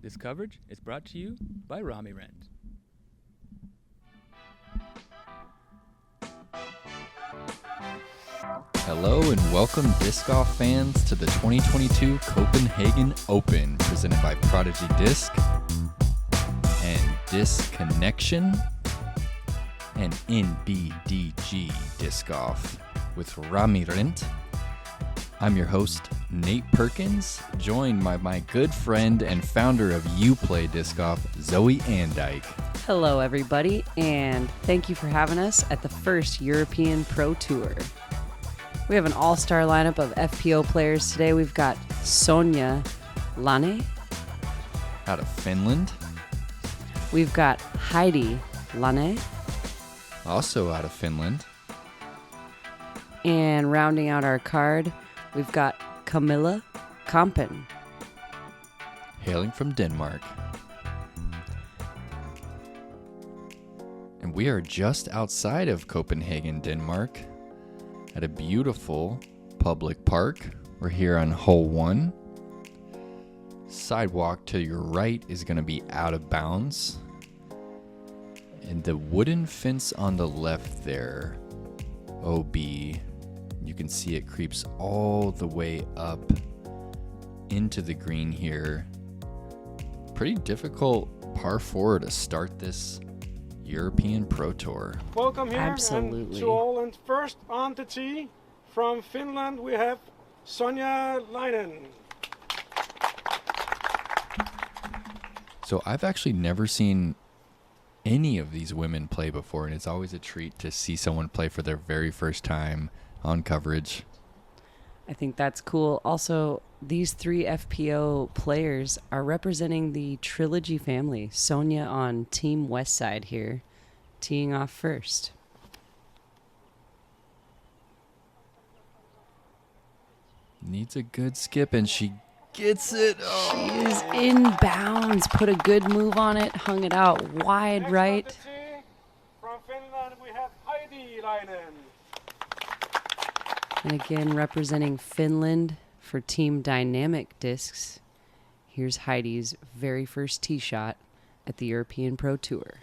This coverage is brought to you by Rami Rent. Hello and welcome disc golf fans to the 2022 Copenhagen Open, presented by Prodigy Disc and Disc Connection and NBDG Disc Golf with Rami Rent. I'm your host, Nate Perkins, joined by my good friend and founder of You Play Disc Golf, Zoe Andyke. Hello, everybody, and thank you for having us at the first European Pro Tour. We have an all-star lineup of FPO players today. We've got Sonja, Laine. Out of Finland. We've got Heidi, Laine. Also out of Finland. And rounding out our card, we've got Camilla, Kampen. Hailing from Denmark. And we are just outside of Copenhagen, Denmark, at a beautiful public park. We're here on hole 1. Sidewalk to your right is going to be out of bounds. And the wooden fence on the left there, OB, you can see it creeps all the way up into the green here. Pretty difficult par 4 to start this European Pro Tour. Welcome here. Absolutely. And to all, and first on the tee from Finland we have Sonja, Laine. So I've actually never seen any of these women play before, and it's always a treat to see someone play for their very first time on coverage. I think that's cool. Also, these 3 FPO players are representing the Trilogy family. Sonja on Team West Side here, teeing off first. Needs a good skip, and she gets it. Oh. She is in bounds. Put a good move on it. Hung it out wide Next right. on the tee from Finland we have Heidi Laine. And again, representing Finland for Team Dynamic Discs. Here's Heidi's very first tee shot at the European Pro Tour.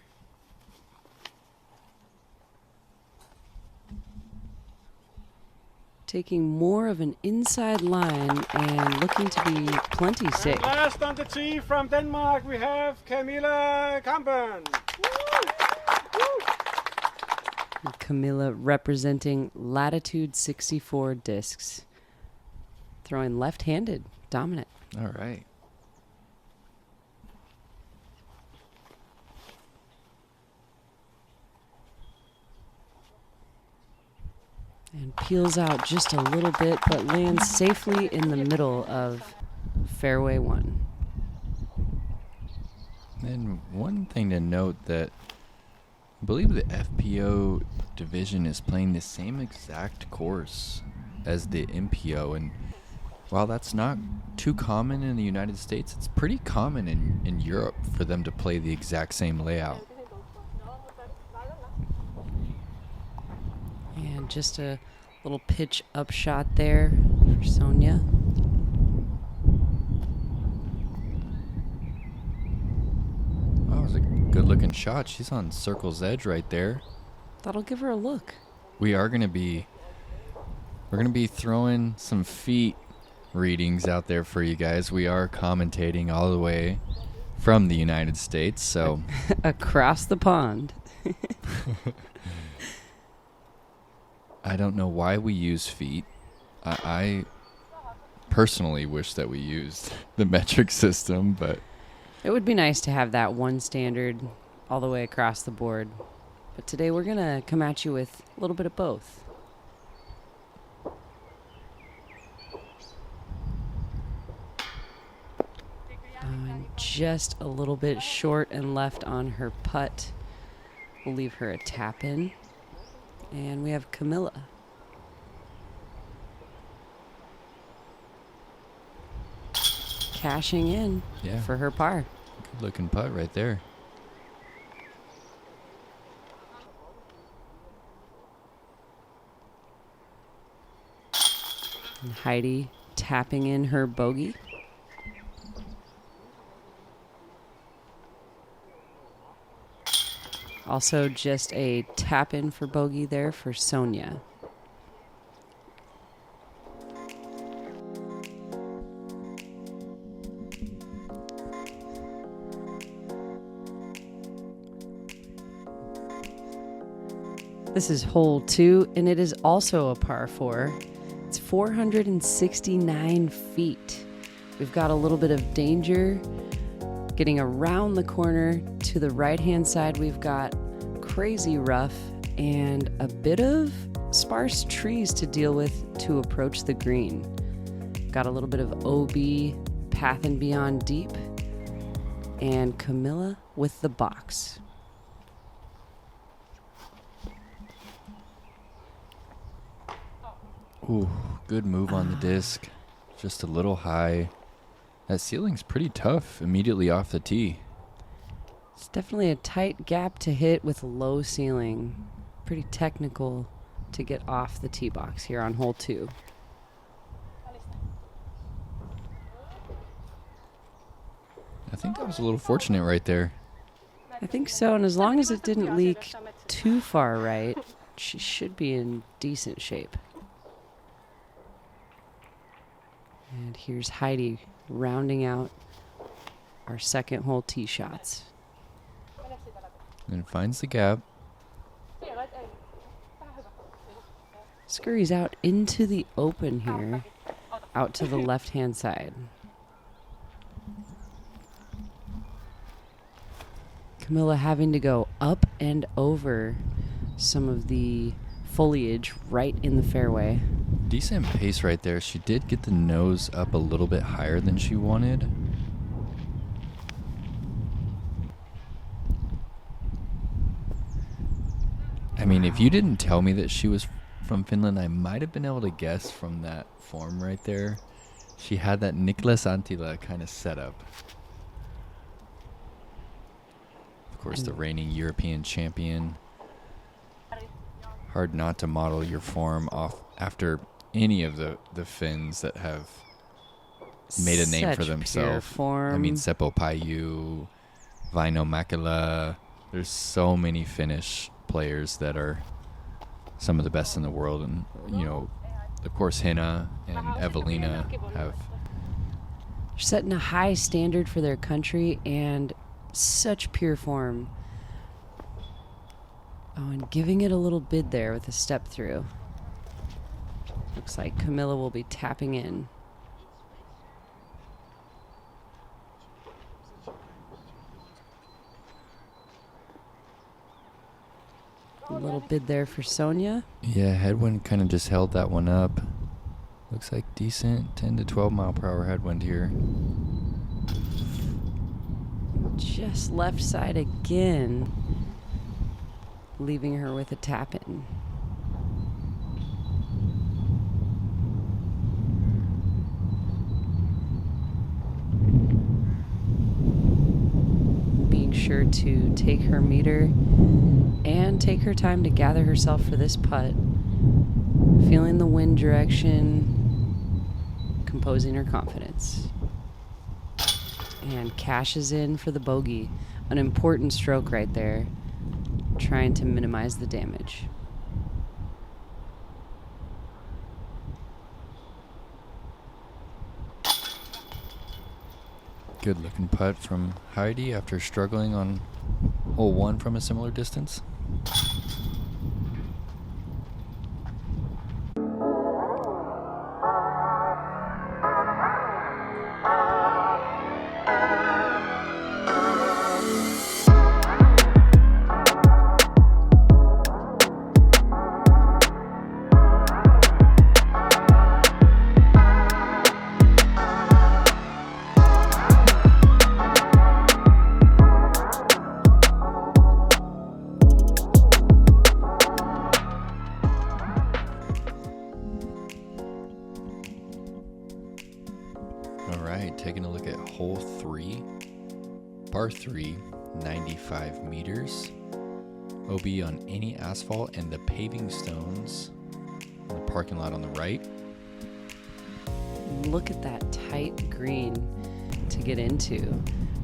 Taking more of an inside line and looking to be plenty safe. And last on the tee from Denmark we have Camilla, Kampen. Camilla representing Latitude 64 discs. Throwing left-handed, dominant. All right. And peels out just a little bit, but lands safely in the middle of fairway 1. And one thing to note that I believe the FPO division is playing the same exact course as the MPO, and while that's not too common in the United States, it's pretty common in Europe for them to play the exact same layout. And just a little pitch up shot there for Sonja. Oh, it was a good looking shot. She's on circle's edge right there. That'll give her a look. We're gonna be throwing some feet readings out there for you guys. We are commentating all the way from the United States, so Across the pond. I don't know why we use feet. I personally wish that we used the metric system, but It would be nice to have that one standard all the way across the board. But today we're going to come at you with a little bit of both. Just a little bit short and left on her putt. We'll leave her a tap in. And we have Camilla. Cashing in for her par. good looking putt right there. And Heidi tapping in her bogey. Also just a tap in for bogey there for Sonja. This is hole 2, and it is also a par 4. It's 469 feet. We've got a little bit of danger. Getting around the corner to the right-hand side, we've got crazy rough and a bit of sparse trees to deal with to approach the green. Got a little bit of OB, path and beyond deep, and Camilla with the box. Ooh, good move on the disc. Just a little high. That ceiling's pretty tough immediately off the tee. It's definitely a tight gap to hit with low ceiling. Pretty technical to get off the tee box here on hole 2. I think that was a little fortunate right there. I think so, and as long as it didn't leak too far right, she should be in decent shape. And here's Heidi rounding out our second hole tee shots. And finds the gap. Scurries out into the open here, out to the left-hand side. Camilla having to go up and over some of the foliage right in the fairway. Decent pace right there. She did get the nose up a little bit higher than she wanted. I mean, if you didn't tell me that she was from Finland, I might have been able to guess from that form right there. She had that Niklas Anttila kind of setup. Of course, the reigning European champion. Hard not to model your form off after any of the Finns that have made a name for themselves. I mean, Seppo Paju, Vaino Mäkelä. There's so many Finnish players that are some of the best in the world, and you know, of course, Hinna and Evelina have setting a high standard for their country and such pure form. Oh, and giving it a little bid there with a step through. Looks like Camilla will be tapping in. A little bid there for Sonja. Yeah, headwind kind of just held that one up. Looks like decent 10 to 12 mile per hour headwind here. Just left side again, leaving her with a tap in. Being sure to take her meter and take her time to gather herself for this putt. Feeling the wind direction, composing her confidence. And cashes in for the bogey. An important stroke right there. Trying to minimize the damage. Good looking putt from Heidi after struggling on hole 1 from a similar distance. Taking a look at hole 3, par 3, 95 meters. OB on any asphalt and the paving stones in the parking lot on the right. Look at that tight green to get into.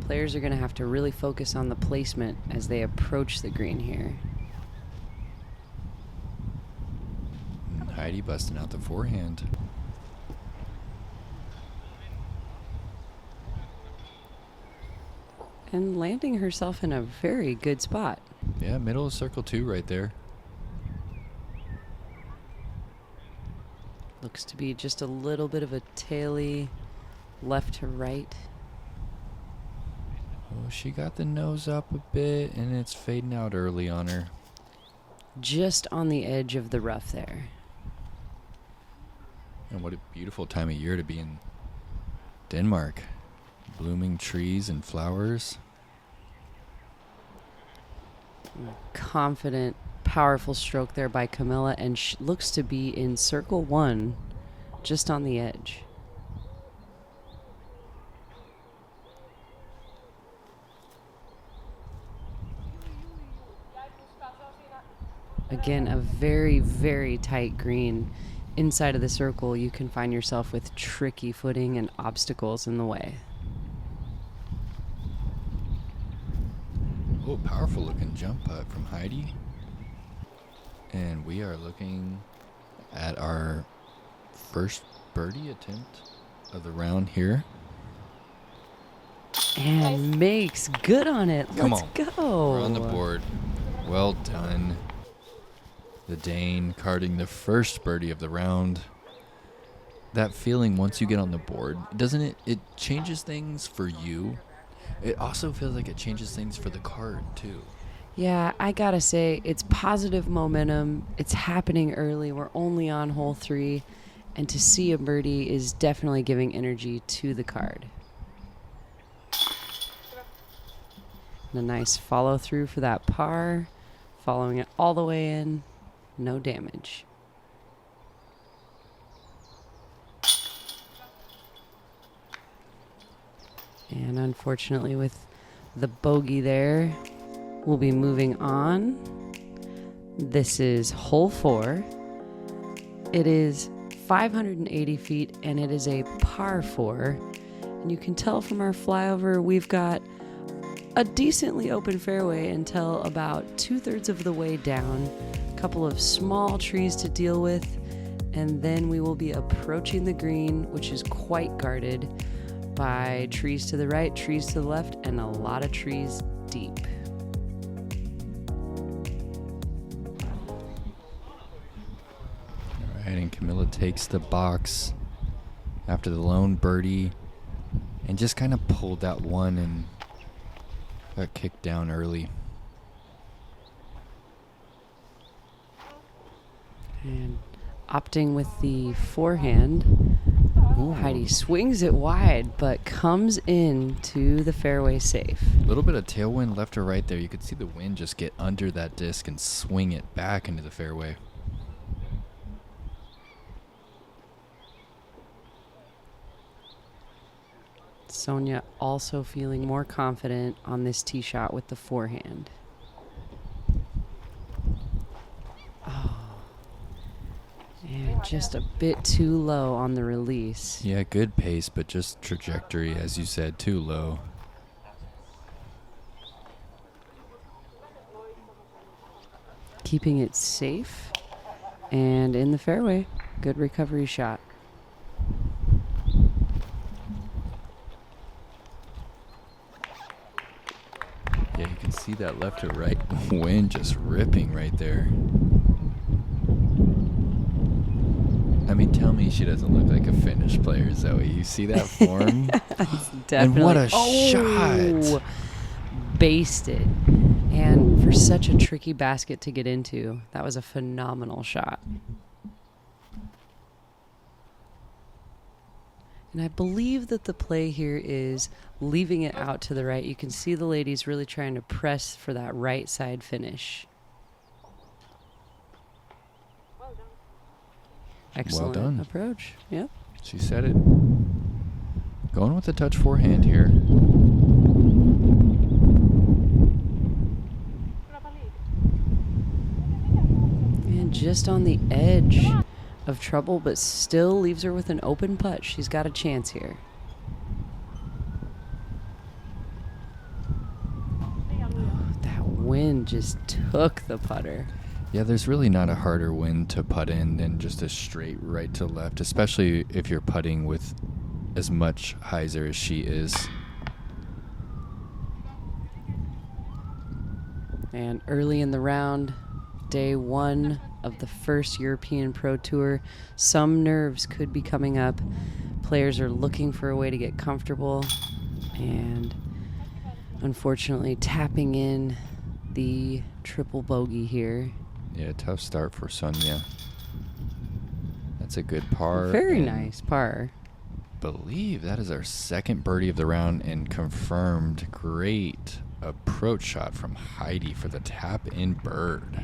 Players are going to have to really focus on the placement as they approach the green here. And Heidi busting out the forehand. And landing herself in a very good spot. Yeah, middle of circle 2 right there. Looks to be just a little bit of a taily left to right. Oh, she got the nose up a bit, and it's fading out early on her. Just on the edge of the rough there. And what a beautiful time of year to be in Denmark. Blooming trees and flowers. Confident, powerful stroke there by Camilla, and looks to be in circle 1, just on the edge. Again, a very, very tight green. Inside of the circle, you can find yourself with tricky footing and obstacles in the way. Oh, powerful looking jump putt from Heidi. And we are looking at our first birdie attempt of the round here. And makes good on it. Come Let's on. go. We're on the board. Well done. The Dane carding the first birdie of the round. That feeling once you get on the board, doesn't it? It changes things for you. It also feels like it changes things for the card too. Yeah, I gotta say, it's positive momentum. It's happening early. We're only on hole 3. And to see a birdie is definitely giving energy to the card. And a nice follow through for that par. Following it all the way in. No damage. And unfortunately with the bogey there, we'll be moving on. This is hole 4. It is 580 feet and it is a par 4. And you can tell from our flyover we've got a decently open fairway until about 2/3 of the way down. A couple of small trees to deal with, and then we will be approaching the green, which is quite guarded by trees to the right, trees to the left, and a lot of trees deep. All right, and Camilla takes the box after the lone birdie and just kind of pulled that one and got kicked down early. And opting with the forehand, Ooh. Heidi swings it wide, but comes into the fairway safe. A little bit of tailwind left or right there. You could see the wind just get under that disc and swing it back into the fairway. Sonja also feeling more confident on this tee shot with the forehand. Oh. And just a bit too low on the release. Yeah, good pace, but just trajectory, as you said, too low. Keeping it safe and in the fairway. Good recovery shot. Yeah, you can see that left to right wind just ripping right there. I mean, tell me she doesn't look like a Finnish player, Zoe. You see that form? Definitely. And what a shot. Basted. And for such a tricky basket to get into, that was a phenomenal shot. And I believe that the play here is leaving it out to the right. You can see the ladies really trying to press for that right side finish. Excellent Well done. approach. Yep. She said it. Going with the touch forehand here. And just on the edge of trouble, but still leaves her with an open putt. She's got a chance here. just took the putter. Yeah, there's really not a harder wind to putt in than just a straight right to left, especially if you're putting with as much hyzer as she is. And early in the round, day one of the first European Pro Tour, some nerves could be coming up. Players are looking for a way to get comfortable and unfortunately tapping in the triple bogey here. Yeah, tough start for Sonja. That's a good par. Very nice par. Believe that is our second birdie of the round and confirmed great approach shot from Heidi for the tap in bird.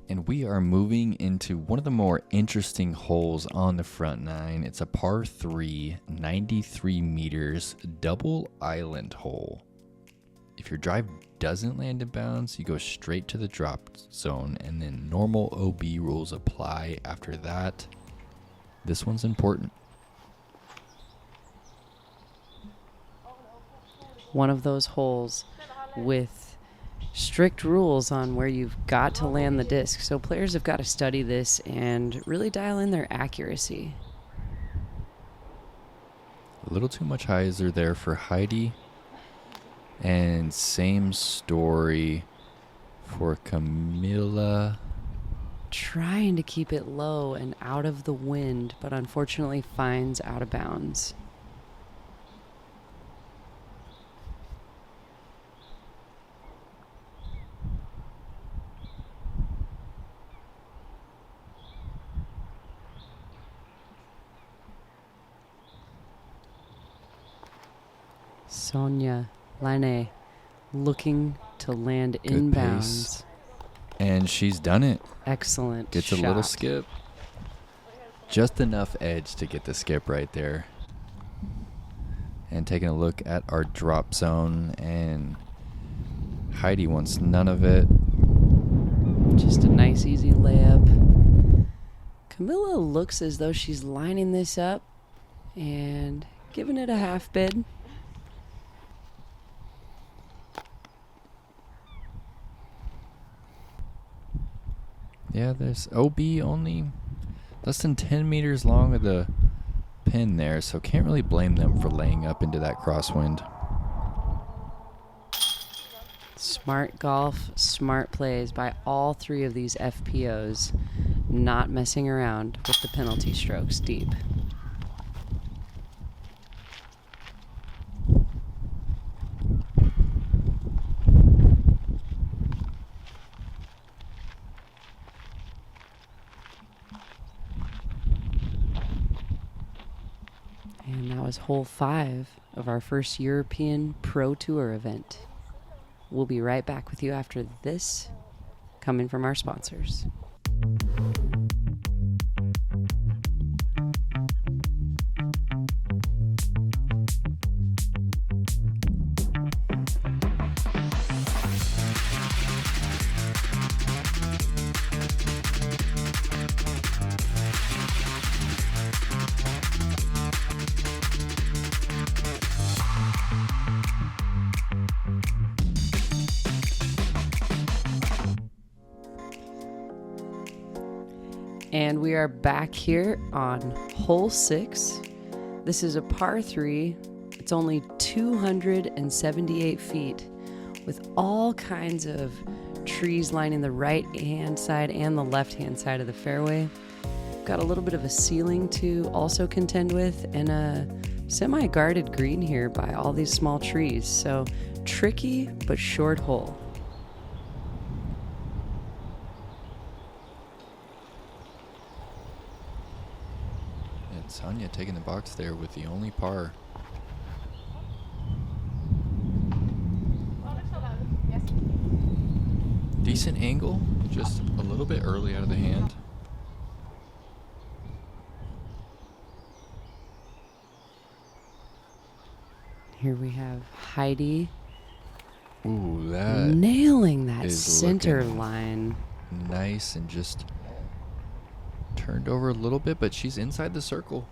And we are moving into one of the more interesting holes on the front nine. It's a par 3, 93 meters, double island hole. If your drive doesn't land in bounds, you go straight to the drop zone, and then normal OB rules apply after that. This one's important. One of those holes with strict rules on where you've got to land the disc. So players have got to study this and really dial in their accuracy. A little too much hyzer there for Heidi. And same story for Camilla. Trying to keep it low and out of the wind, but unfortunately finds out of bounds. Sonja, Laine, looking to land Good inbounds. pace. And she's done it. Excellent Gets shot. a little skip. Just enough edge to get the skip right there. And taking a look at our drop zone, and Heidi wants none of it. Just a nice easy layup. Camilla looks as though she's lining this up and giving it a half bid. Yeah, there's OB only less than 10 meters long of the pin there, so can't really blame them for laying up into that crosswind. Smart golf, smart plays by all three of these FPOs, not messing around with the penalty strokes deep. And that was hole 5 of our first European Pro Tour event. We'll be right back with you after this, coming from our sponsors. And we are back here on hole 6. This is a par 3. It's only 278 feet with all kinds of trees lining the right hand side and the left hand side of the fairway. Got a little bit of a ceiling to also contend with, and a semi-guarded green here by all these small trees. So tricky but short hole. Sonja taking the box there with the only par. Decent angle, just a little bit early out of the hand. Here we have Heidi Ooh, that nailing that is center looking line. nice, and just turned over a little bit, but she's inside the circle.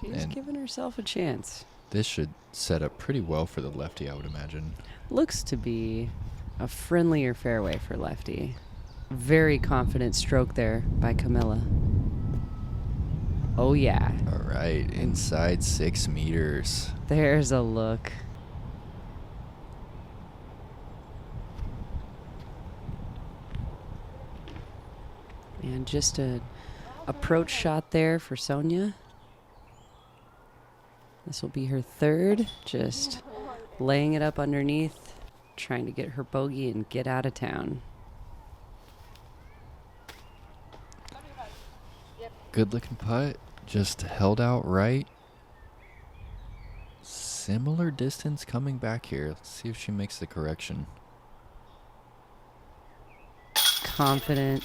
She's And giving herself a chance. This should set up pretty well for the lefty, I would imagine. Looks to be a friendlier fairway for lefty. Very confident stroke there by Camilla. Oh, yeah. All right, inside 6 meters. There's a look. And just a approach shot there for Sonja. This will be her third, just laying it up underneath, trying to get her bogey and get out of town. Good looking putt, just held out right. Similar distance coming back here. Let's see if she makes the correction. Confident,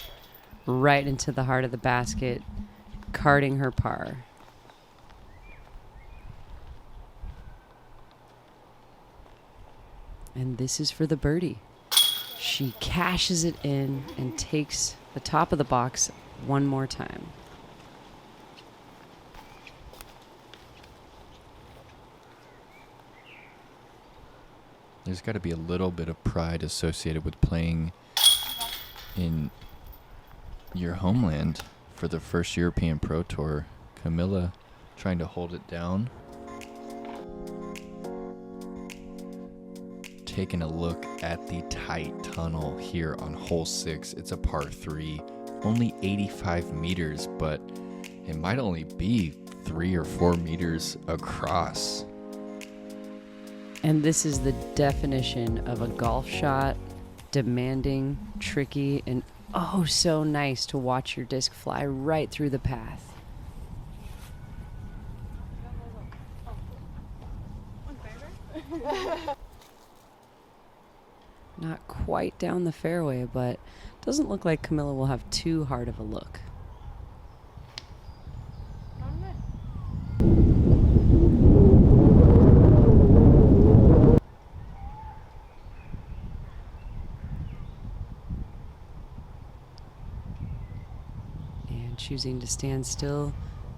right into the heart of the basket, carting her par. And this is for the birdie. She cashes it in and takes the top of the box one more time. There's got to be a little bit of pride associated with playing in your homeland for the first European Pro Tour. Camilla trying to hold it down. Taking a look at the tight tunnel here on hole 6. It's a par 3, only 85 meters, but it might only be 3 or 4 meters across. And this is the definition of a golf shot, demanding, tricky, and oh so nice to watch your disc fly right through the path. Not quite down the fairway, but doesn't look like Camilla will have too hard of a look. And choosing to stand still,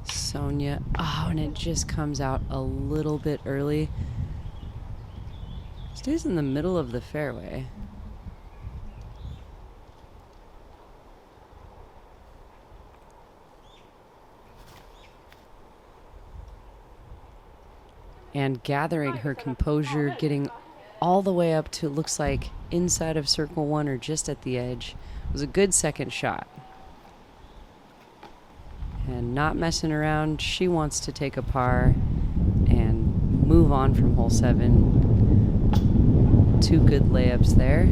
Sonja. Oh, and it just comes out a little bit early. Stays in the middle of the fairway. And gathering her composure, getting all the way up to, looks like, inside of circle 1 or just at the edge. It was a good second shot. And not messing around. She wants to take a par and move on from hole 7. 2 good layups there.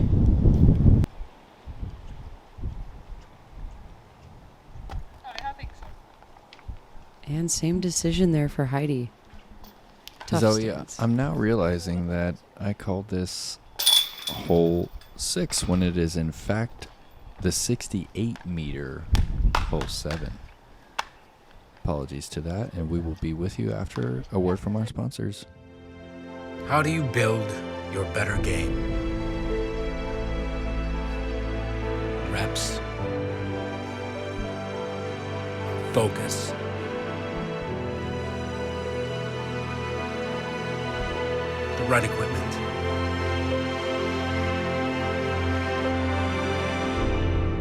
And same decision there for Heidi. Tough Zoe, stance. I'm now realizing that I called this hole 6 when it is in fact the 68 meter hole 7. Apologies to that, and we will be with you after a word from our sponsors. How do you build your better game? Reps. Focus. The right equipment.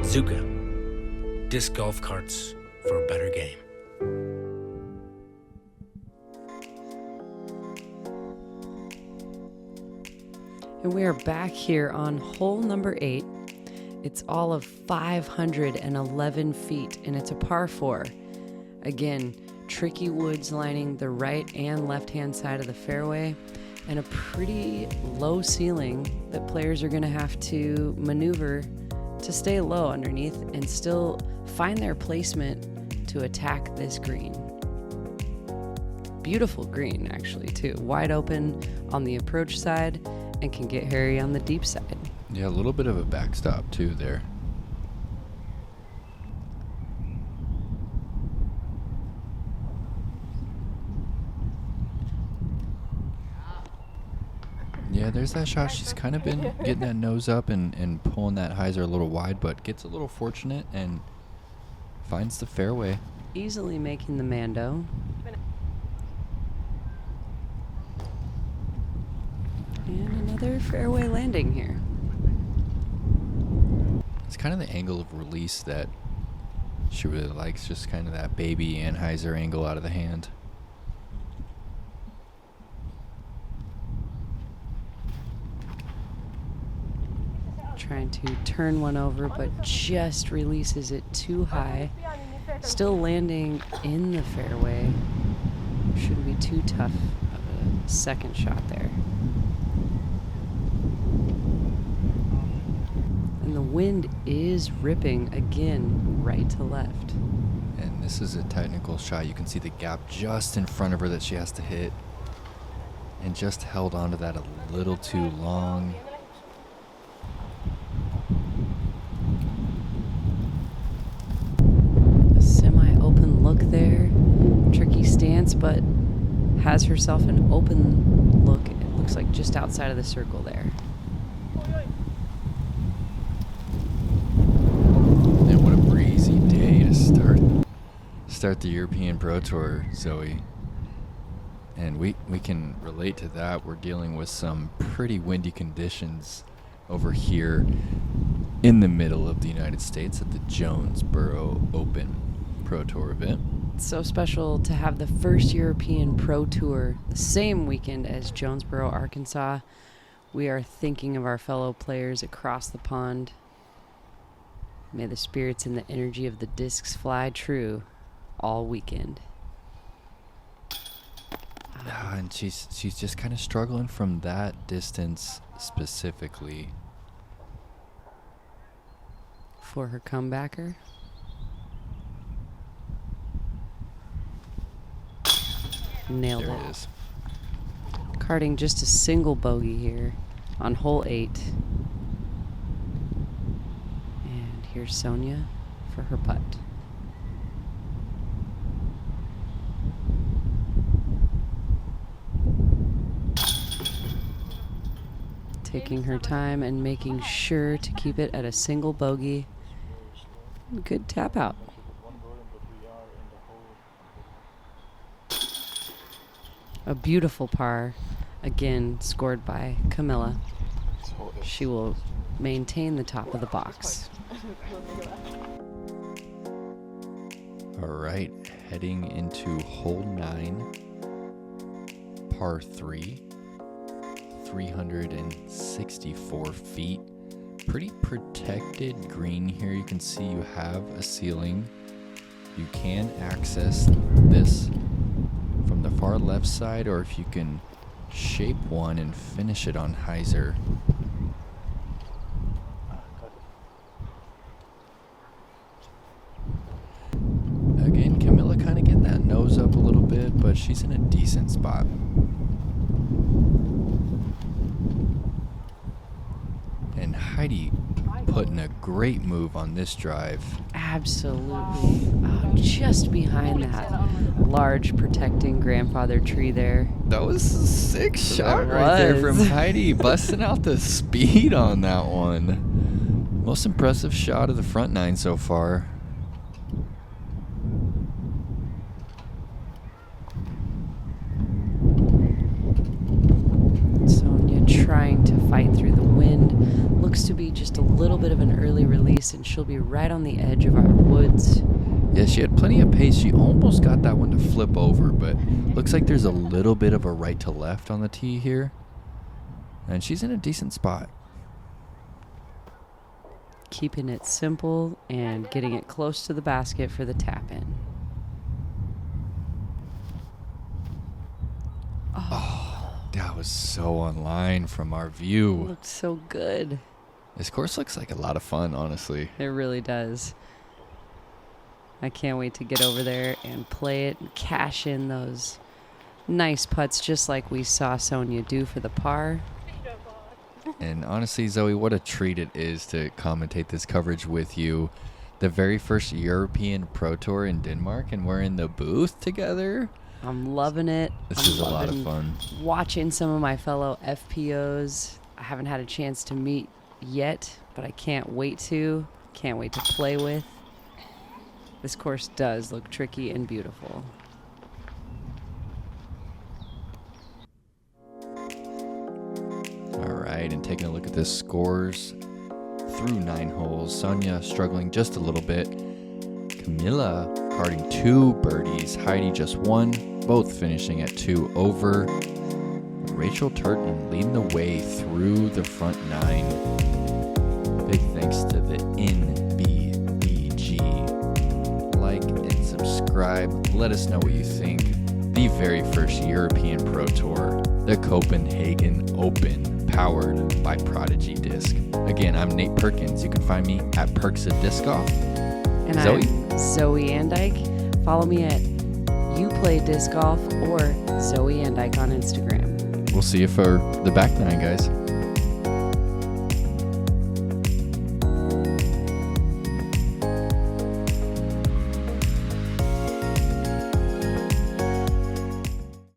Zuka. Disc golf carts for a better game. And we are back here on hole number 8. It's all of 511 feet, and it's a par 4. Again, tricky woods lining the right and left-hand side of the fairway, and a pretty low ceiling that players are going to have to maneuver to stay low underneath and still find their placement to attack this green. Beautiful green, actually, too. Wide open on the approach side and can get hairy on the deep side. Yeah, a little bit of a backstop too there. Yeah, there's that shot. She's kind of been getting that nose up and pulling that hyzer a little wide, but gets a little fortunate and finds the fairway. Easily making the Mando. Another fairway landing here. It's kind of the angle of release that she really likes, just kind of that baby Anheuser angle out of the hand. Trying to turn one over, but just releases it too high. Still landing in the fairway. Shouldn't be too tough of a second shot there. And the wind is ripping again, right to left. And this is a technical shot. You can see the gap just in front of her that she has to hit. And just held onto that a little too long. Semi-open look there. Tricky stance, but has herself an open look. It looks like just outside of the circle there. And what a breezy day to start the European Pro Tour, Zoe. And we can relate to that. We're dealing with some pretty windy conditions over here in the middle of the United States at the Jonesboro Open Pro Tour event. It's so special to have the first European Pro Tour the same weekend as Jonesboro, Arkansas. We are thinking of our fellow players across the pond. May the spirits and the energy of the discs fly true all weekend. And she's just kind of struggling from that distance specifically. For her comebacker. Nailed There it. it is. Carding just a single bogey here on hole 8. And here's Sonja for her putt. Taking her time and making sure to keep it at a single bogey. Good tap out. A beautiful par, again scored by Camilla. She will maintain the top of the box. All right, heading into hole 9, par 3, 364 feet. Pretty protected green here. You can see you have a ceiling. You can access this from the far left side, or if you can shape one and finish it on hyzer. Again, Camilla kind of getting that nose up a little bit, but she's in a decent spot. And Heidi putting a great move on this drive. Absolutely. Oh, just behind that large protecting grandfather tree there. That was a sick shot That right there from was. Heidi, busting out the speed on that one. Most impressive shot of the front 9 so far. Sonja trying to fight through the wind. Looks to be just a little bit of an early release, and she'll be right on the edge of our woods. Yeah, she had plenty of pace. She almost got that one to flip over, but looks like there's a little bit of a right to left on the tee here. And she's in a decent spot. Keeping it simple and getting it close to the basket for the tap in. That was so on line from our view. Looked so good. This course looks like a lot of fun, honestly. It really does. I can't wait to get over there and play it and cash in those nice putts just like we saw Sonja do for the par. And honestly, Zoe, what a treat it is to commentate this coverage with you. The very first European Pro Tour in Denmark, and we're in the booth together. I'm loving it. This is a lot of fun. Watching some of my fellow FPOs. I haven't had a chance to meet yet, but I can't wait to. Can't wait to play with. This course does look tricky and beautiful. All right, right, and taking a look at the scores through 9 holes. Sonja struggling just a little bit. Camilla carding 2 birdies. Heidi just 1, both finishing at 2 over. Rachel Turton leading the way through the front 9. Big thanks to the NBBG. Like and subscribe. Let us know what you think. The very first European Pro Tour, the Copenhagen Open, powered by Prodigy Disc. Again, I'm Nate Perkins. You can find me at Perks of Disc Golf. And Zoe? I'm Zoe Andyke. Follow me at You Play Disc Golf or Zoe Andyke on Instagram. We'll see you for the back 9, guys.